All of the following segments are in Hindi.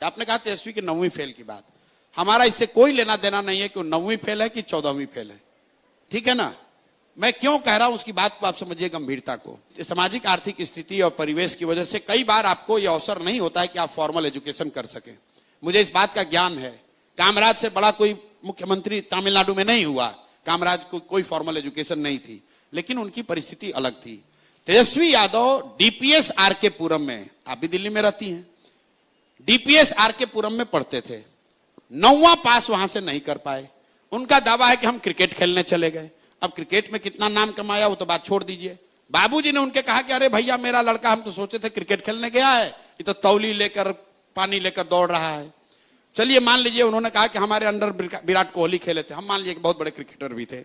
आपने कहा तेजस्वी की 9वीं फेल की बात, हमारा इससे कोई लेना देना नहीं है कि 9वीं फेल है कि 14वीं फेल है, ठीक है ना। मैं क्यों कह रहा हूं उसकी बात को आप समझिए गंभीरता को। सामाजिक आर्थिक स्थिति और परिवेश की वजह से कई बार आपको यह अवसर नहीं होता है कि आप फॉर्मल एजुकेशन कर सके। मुझे इस बात का ज्ञान है। कामराज से बड़ा कोई मुख्यमंत्री तमिलनाडु में नहीं हुआ, कामराज को कोई फॉर्मल एजुकेशन नहीं थी, लेकिन उनकी परिस्थिति अलग थी। तेजस्वी यादव डीपीएस आरके पुरम में, आप भी दिल्ली में रहती हैं, डीपीएस आरके पुरम में पढ़ते थे, 9वां पास वहां से नहीं कर पाए। उनका दावा है कि हम क्रिकेट खेलने चले गए। अब क्रिकेट में कितना नाम कमाया वो तो बात छोड़ दीजिए। बाबूजी ने उनके कहा कि अरे भैया मेरा लड़का, हम तो सोचे थे क्रिकेट खेलने गया है, ये तो तौली लेकर पानी लेकर दौड़ रहा है। चलिए मान लीजिए उन्होंने कहा कि हमारे अंडर विराट कोहली खेले थे, हम मान लीजिए बहुत बड़े क्रिकेटर भी थे।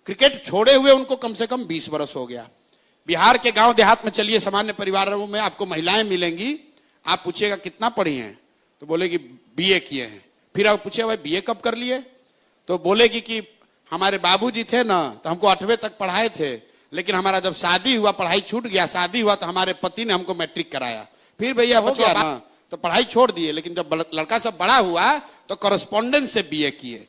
क्रिकेट छोड़े हुए उनको कम से कम 20 वर्ष हो गया। बिहार के गांव देहात में चलिए, सामान्य परिवारों में आपको महिलाएं मिलेंगी, आप पूछिएगा कितना पढ़ी हैं तो बोलेगी बीए किए हैं। फिर आप पूछिए भाई बीए कब कर लिए तो बोलेगी कि हमारे बाबूजी थे ना तो हमको 8वीं तक पढ़ाए थे, लेकिन हमारा जब शादी हुआ पढ़ाई छूट गया, शादी हुआ तो हमारे पति ने हमको मैट्रिक कराया, फिर भैया हो गया ना तो पढ़ाई छोड़ दिए, लेकिन जब लड़का सब बड़ा हुआ तो कॉरेस्पॉन्डेंस से बीए किए।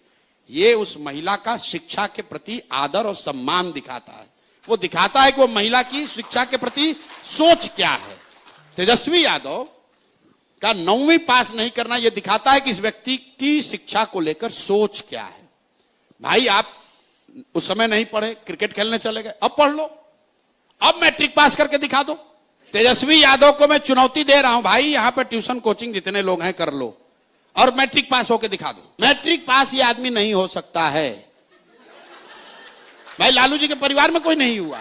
ये उस महिला का शिक्षा के प्रति आदर और सम्मान दिखाता है। वो दिखाता है कि वो महिला की शिक्षा के प्रति सोच क्या है। तेजस्वी यादव का 9वीं पास नहीं करना यह दिखाता है कि इस व्यक्ति की शिक्षा को लेकर सोच क्या है। भाई आप उस समय नहीं पढ़े, क्रिकेट खेलने चले गए, अब पढ़ लो, अब मैट्रिक पास करके दिखा दो। तेजस्वी यादव को मैं चुनौती दे रहा हूं, भाई यहां पर ट्यूशन कोचिंग जितने लोग हैं कर लो और मैट्रिक पास होकर दिखा दो। मैट्रिक पास ये आदमी नहीं हो सकता है। भाई लालू जी के परिवार में कोई नहीं हुआ।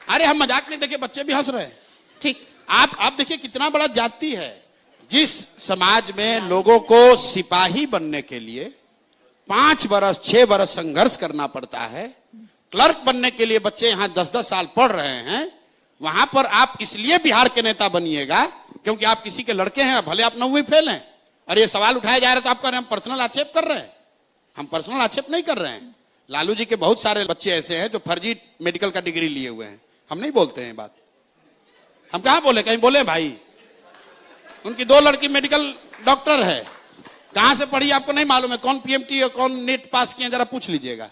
अरे हम मजाक नहीं, देखिए बच्चे भी हंस रहे हैं, ठीक। आप देखिए कितना बड़ा जाति है। जिस समाज में लोगों को सिपाही बनने के लिए 5 वर्ष 6 वर्ष संघर्ष करना पड़ता है, क्लर्क बनने के लिए बच्चे यहां 10-10 साल पढ़ रहे हैं, वहां पर आप इसलिए बिहार के नेता बनिएगा क्योंकि आप किसी के लड़के हैं, भले आप 9वीं फेल हैं। और ये सवाल उठाया जा रहा है तो आप कह रहे हैं हम पर्सनल आक्षेप कर रहे हैं। हम पर्सनल आक्षेप नहीं कर रहे हैं। लालू जी के बहुत सारे बच्चे ऐसे हैं जो फर्जी मेडिकल का डिग्री लिए हुए हैं, हम नहीं बोलते हैं बात। हम कहां बोले, कहीं बोले भाई। उनकी 2 लड़की मेडिकल डॉक्टर है, कहां से पढ़ी आपको नहीं मालूम है, कौन पीएमटी और कौन नीट पास किए जरा पूछ लीजिएगा।